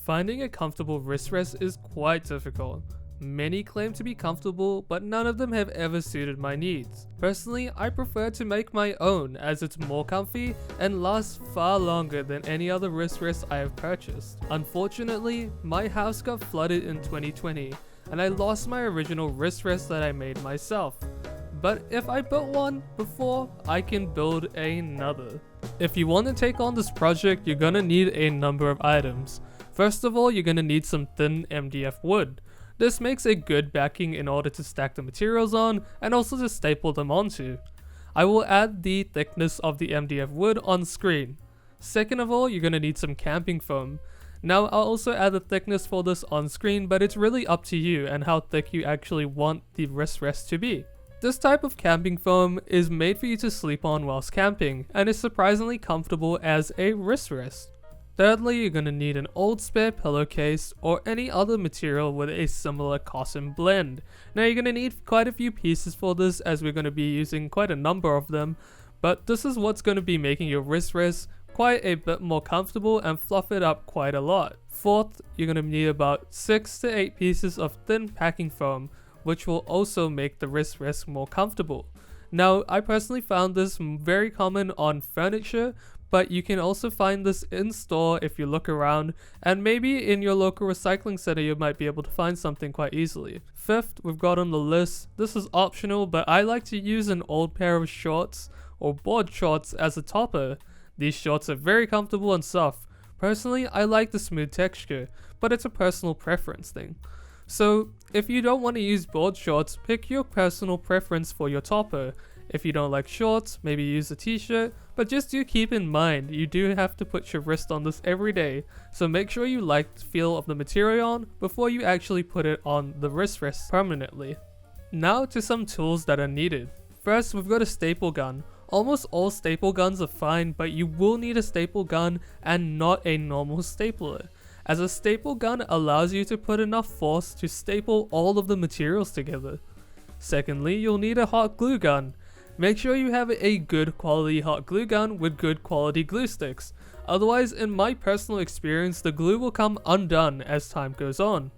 Finding a comfortable wrist rest is quite difficult. Many claim to be comfortable, but none of them have ever suited my needs. Personally, I prefer to make my own as it's more comfy and lasts far longer than any other wrist rest I have purchased. Unfortunately, my house got flooded in 2020 and I lost my original wrist rest that I made myself. But if I built one before, I can build another. If you want to take on this project, you're gonna need a number of items. First of all, you're gonna need some thin MDF wood. This makes a good backing in order to stack the materials on and also to staple them onto. I will add the thickness of the MDF wood on screen. Second of all, you're gonna need some camping foam. Now I'll also add the thickness for this on screen, but it's really up to you and how thick you actually want the wrist rest to be. This type of camping foam is made for you to sleep on whilst camping and is surprisingly comfortable as a wrist rest. Thirdly, you're going to need an old spare pillowcase or any other material with a similar cotton blend. Now you're going to need quite a few pieces for this as we're going to be using quite a number of them, but this is what's going to be making your wrist rest quite a bit more comfortable and fluff it up quite a lot. Fourth, you're going to need about 6 to 8 pieces of thin packing foam, which will also make the wrist rest more comfortable. Now, I personally found this very common on furniture, but you can also find this in store if you look around, and maybe in your local recycling center you might be able to find something quite easily. Fifth, we've got on the list, this is optional, but I like to use an old pair of shorts or board shorts as a topper. These shorts are very comfortable and soft. Personally, I like the smooth texture, but it's a personal preference thing. So, if you don't want to use board shorts, pick your personal preference for your topper. If you don't like shorts, maybe use a t-shirt, but just do keep in mind, you do have to put your wrist on this every day, so make sure you like the feel of the material on before you actually put it on the wrist rest permanently. Now to some tools that are needed. First, we've got a staple gun. Almost all staple guns are fine, but you will need a staple gun and not a normal stapler, as a staple gun allows you to put enough force to staple all of the materials together. Secondly, you'll need a hot glue gun. Make sure you have a good quality hot glue gun with good quality glue sticks. Otherwise, in my personal experience, the glue will come undone as time goes on.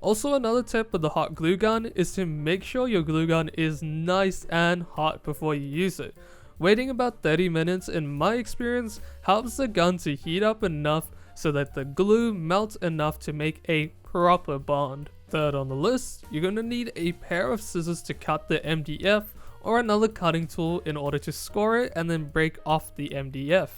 Also, another tip with the hot glue gun is to make sure your glue gun is nice and hot before you use it. Waiting about 30 minutes in my experience helps the gun to heat up enough so that the glue melts enough to make a proper bond. Third on the list, you're going to need a pair of scissors to cut the MDF or another cutting tool in order to score it and then break off the MDF.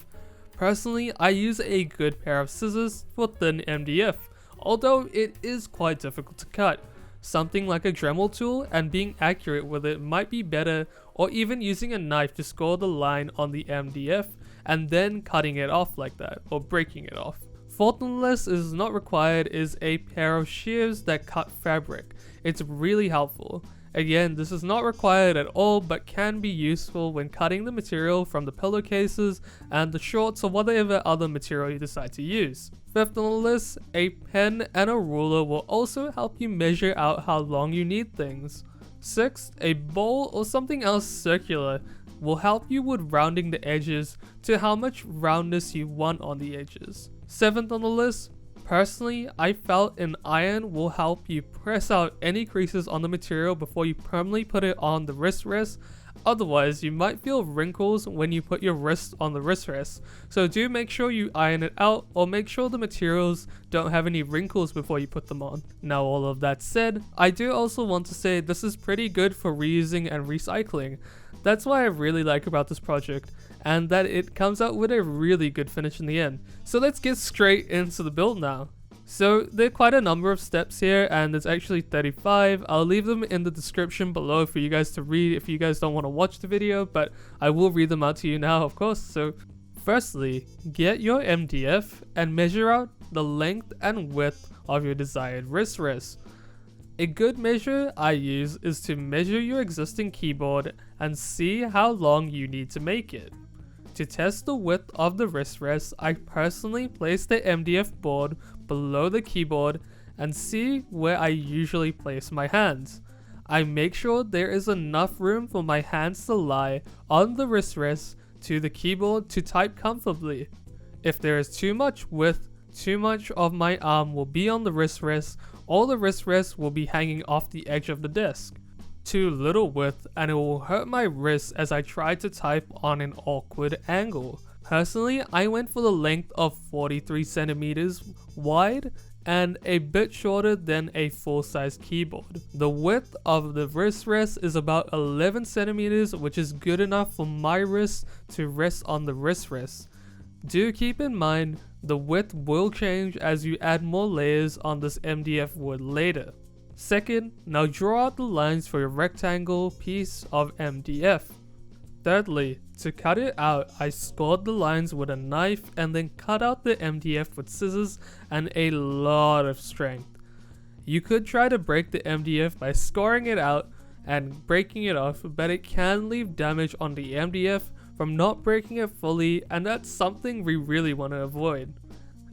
Personally, I use a good pair of scissors for thin MDF, although it is quite difficult to cut. Something like a Dremel tool and being accurate with it might be better, or even using a knife to score the line on the MDF and then cutting it off like that, or breaking it off. Fourth on the list is not required is a pair of shears that cut fabric. It's really helpful. Again, this is not required at all, but can be useful when cutting the material from the pillowcases and the shorts or whatever other material you decide to use. Fifth on the list, a pen and a ruler will also help you measure out how long you need things. Sixth, a bowl or something else circular will help you with rounding the edges to how much roundness you want on the edges. Seventh on the list, personally, I felt an iron will help you press out any creases on the material before you permanently put it on the wrist rest. Otherwise, you might feel wrinkles when you put your wrist on the wrist rest. So do make sure you iron it out or make sure the materials don't have any wrinkles before you put them on. Now, all of that said, I do also want to say this is pretty good for reusing and recycling. That's what I really like about this project, and that it comes out with a really good finish in the end. So let's get straight into the build now. So there are quite a number of steps here, and there's actually 35. I'll leave them in the description below for you guys to read if you guys don't want to watch the video, but I will read them out to you now, of course. So firstly, get your MDF and measure out the length and width of your desired wrist rest. A good measure I use is to measure your existing keyboard and see how long you need to make it. To test the width of the wrist rest, I personally place the MDF board below the keyboard and see where I usually place my hands. I make sure there is enough room for my hands to lie on the wrist rest to the keyboard to type comfortably. If there is too much width too much of my arm will be on the wrist rest, or the wrist rest will be hanging off the edge of the desk. Too little width and it will hurt my wrist as I try to type on an awkward angle. Personally, I went for the length of 43 centimeters wide and a bit shorter than a full-size keyboard. The width of the wrist rest is about 11 centimeters, which is good enough for my wrist to rest on the wrist rest. Do keep in mind, the width will change as you add more layers on this MDF wood later. Second, now draw out the lines for your rectangle piece of MDF. Thirdly, to cut it out, I scored the lines with a knife and then cut out the MDF with scissors and a lot of strength. You could try to break the MDF by scoring it out and breaking it off, but it can leave damage on the MDF from not breaking it fully, and that's something we really want to avoid.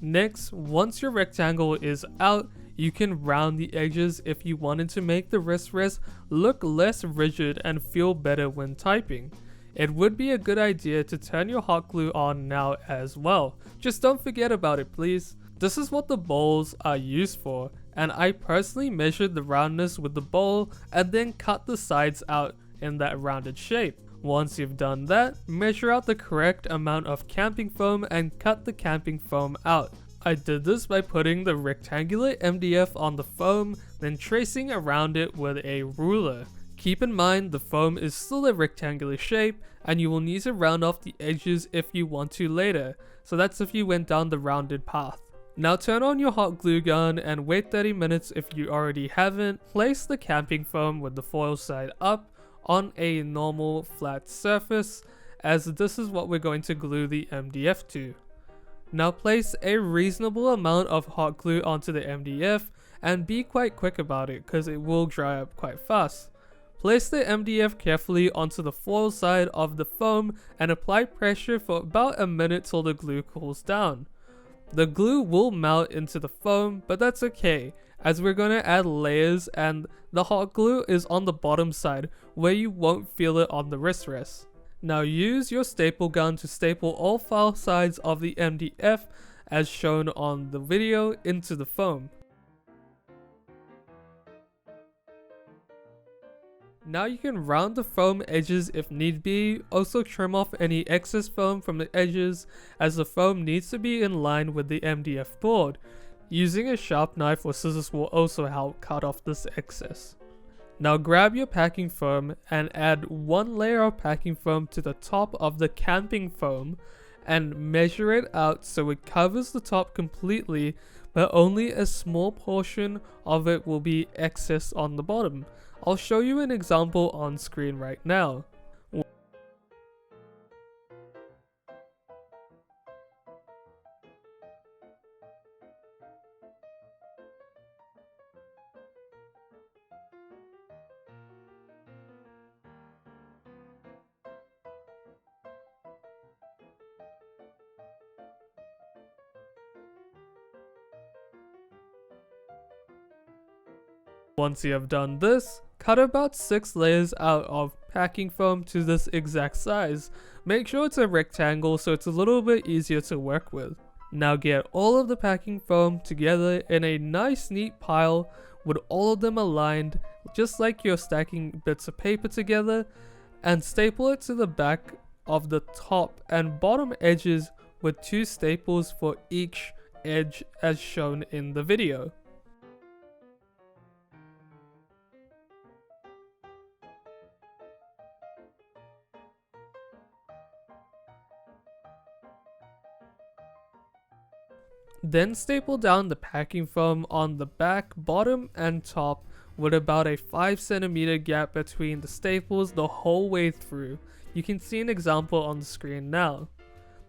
Next, once your rectangle is out, you can round the edges if you wanted to make the wrist rest look less rigid and feel better when typing. It would be a good idea to turn your hot glue on now as well. Just don't forget about it, please. This is what the bowls are used for, and I personally measured the roundness with the bowl and then cut the sides out in that rounded shape. Once you've done that, measure out the correct amount of camping foam and cut the camping foam out. I did this by putting the rectangular MDF on the foam, then tracing around it with a ruler. Keep in mind the foam is still a rectangular shape and you will need to round off the edges if you want to later, so that's if you went down the rounded path. Now turn on your hot glue gun and wait 30 minutes if you already haven't. Place the camping foam with the foil side up on a normal flat surface, as this is what we're going to glue the MDF to. Now place a reasonable amount of hot glue onto the MDF and be quite quick about it because it will dry up quite fast. Place the MDF carefully onto the foil side of the foam and apply pressure for about a minute till the glue cools down. The glue will melt into the foam, but that's okay, as we're going to add layers and the hot glue is on the bottom side where you won't feel it on the wrist rest. Now use your staple gun to staple all 4 sides of the MDF as shown on the video into the foam. Now you can round the foam edges if need be, also trim off any excess foam from the edges as the foam needs to be in line with the MDF board. Using a sharp knife or scissors will also help cut off this excess. Now grab your packing foam and add 1 layer of packing foam to the top of the camping foam and measure it out so it covers the top completely, but only a small portion of it will be excess on the bottom. I'll show you an example on screen right now. Once you have done this, cut about 6 layers out of packing foam to this exact size. Make sure it's a rectangle so it's a little bit easier to work with. Now get all of the packing foam together in a nice neat pile with all of them aligned, just like you're stacking bits of paper together, and staple it to the back of the top and bottom edges with 2 staples for each edge as shown in the video. Then staple down the packing foam on the back, bottom, and top with about a 5 cm gap between the staples the whole way through. You can see an example on the screen now.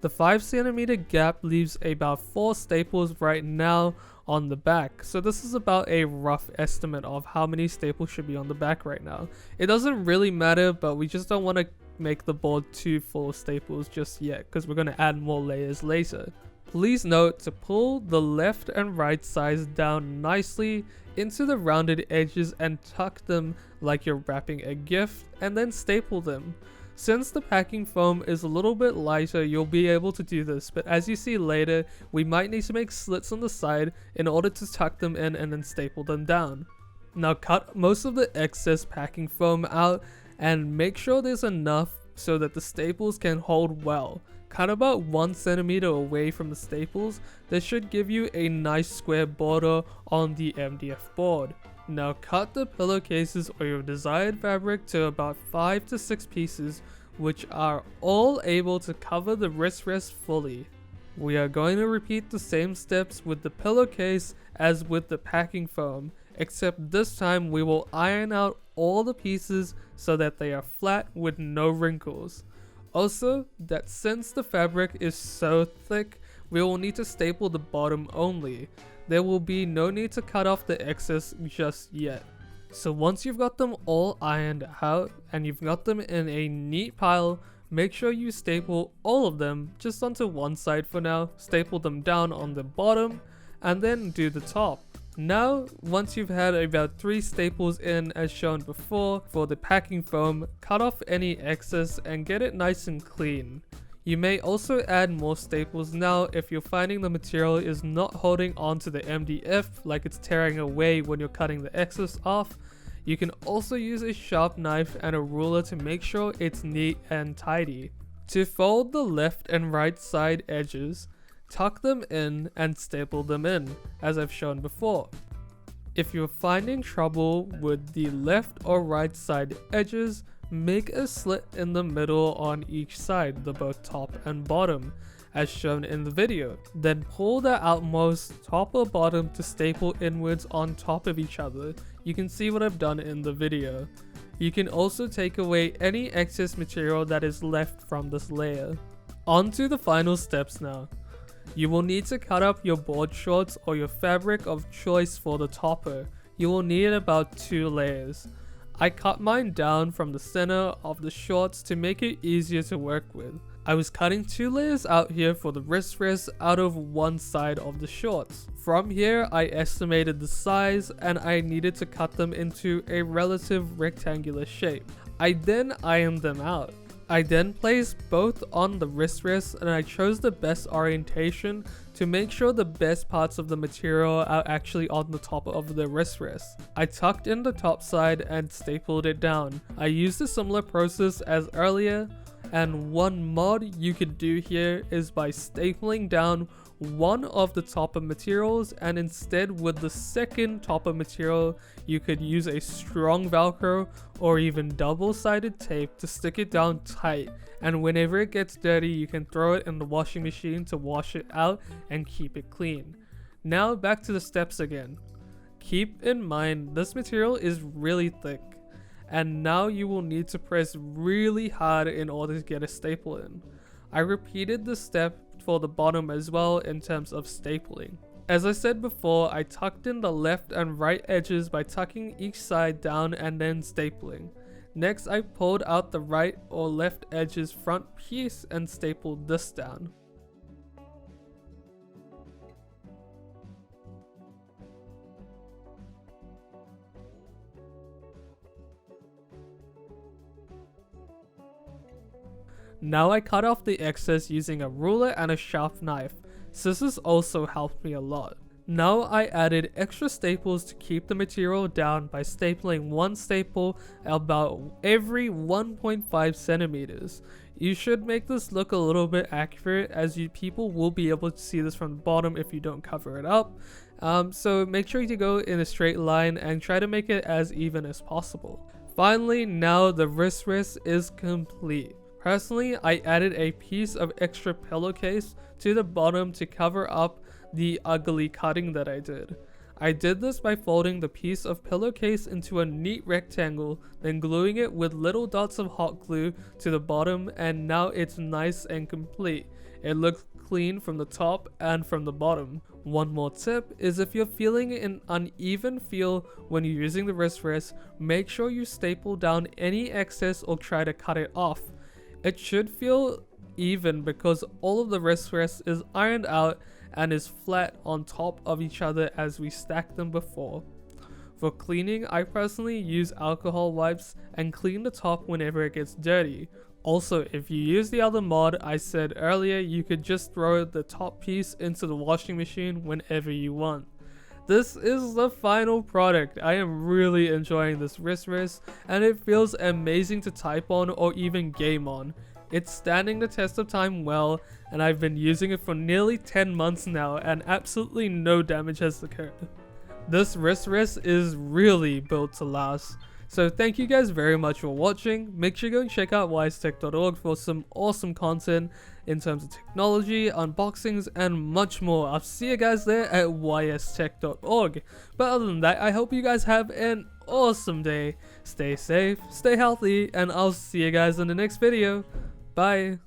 The 5 cm gap leaves about 4 staples right now on the back, so this is about a rough estimate of how many staples should be on the back right now. It doesn't really matter, but we just don't want to make the board too full of staples just yet because we're going to add more layers later. Please note to pull the left and right sides down nicely into the rounded edges and tuck them like you're wrapping a gift, and then staple them. Since the packing foam is a little bit lighter, you'll be able to do this, but as you see later, we might need to make slits on the side in order to tuck them in and then staple them down. Now cut most of the excess packing foam out and make sure there's enough so that the staples can hold well. Cut about 1 centimeter away from the staples. This should give you a nice square border on the MDF board. Now cut the pillowcases or your desired fabric to about 5 to 6 pieces, which are all able to cover the wrist rest fully. We are going to repeat the same steps with the pillowcase as with the packing foam, except this time we will iron out all the pieces so that they are flat with no wrinkles. Also, that since the fabric is so thick, we will need to staple the bottom only. There will be no need to cut off the excess just yet. So once you've got them all ironed out and you've got them in a neat pile, make sure you staple all of them just onto one side for now, staple them down on the bottom, and then do the top. Now, once you've had about 3 staples in as shown before for the packing foam, cut off any excess and get it nice and clean. You may also add more staples now if you're finding the material is not holding onto the MDF, like it's tearing away when you're cutting the excess off. You can also use a sharp knife and a ruler to make sure it's neat and tidy. To fold the left and right side edges, tuck them in and staple them in, as I've shown before. If you're finding trouble with the left or right side edges, make a slit in the middle on each side, the both top and bottom, as shown in the video. Then pull the outmost top or bottom to staple inwards on top of each other. You can see what I've done in the video. You can also take away any excess material that is left from this layer. On to the final steps now. You will need to cut up your board shorts or your fabric of choice for the topper. You will need about 2 layers. I cut mine down from the center of the shorts to make it easier to work with. I was cutting 2 layers out here for the wrist rest out of one side of the shorts. From here, I estimated the size and I needed to cut them into a relative rectangular shape. I then ironed them out. I then placed both on the wrist rest and I chose the best orientation to make sure the best parts of the material are actually on the top of the wrist rest. I tucked in the top side and stapled it down. I used a similar process as earlier, and one mod you could do here is by stapling down one of the topper materials, and instead with the second topper material you could use a strong velcro or even double-sided tape to stick it down tight, and whenever it gets dirty you can throw it in the washing machine to wash it out and keep it clean. Now back to the steps again. Keep in mind this material is really thick, and now you will need to press really hard in order to get a staple in. I repeated this step for the bottom as well in terms of stapling. As I said before, I tucked in the left and right edges by tucking each side down and then stapling. Next, I pulled out the right or left edge's front piece and stapled this down. Now I cut off the excess using a ruler and a sharp knife. Scissors also helped me a lot. Now I added extra staples to keep the material down by stapling one staple about every 1.5 centimeters. You should make this look a little bit accurate, as people will be able to see this from the bottom if you don't cover it up. So make sure to go in a straight line and try to make it as even as possible. Finally, now the wrist rest is complete. Personally, I added a piece of extra pillowcase to the bottom to cover up the ugly cutting that I did. I did this by folding the piece of pillowcase into a neat rectangle, then gluing it with little dots of hot glue to the bottom, and now it's nice and complete. It looks clean from the top and from the bottom. One more tip is if you're feeling an uneven feel when you're using the wrist rest, make sure you staple down any excess or try to cut it off. It should feel even because all of the wrist rest is ironed out and is flat on top of each other as we stacked them before. For cleaning, I personally use alcohol wipes and clean the top whenever it gets dirty. Also, if you use the other mod I said earlier, you could just throw the top piece into the washing machine whenever you want. This is the final product. I am really enjoying this wrist and it feels amazing to type on or even game on. It's standing the test of time well, and I've been using it for nearly 10 months now and absolutely no damage has occurred. This wrist is really built to last. So thank you guys very much for watching. Make sure you go and check out wisetech.org for some awesome content in terms of technology, unboxings, and much more. I'll see you guys there at ystech.org. But other than that, I hope you guys have an awesome day. Stay safe, stay healthy, and I'll see you guys in the next video. Bye.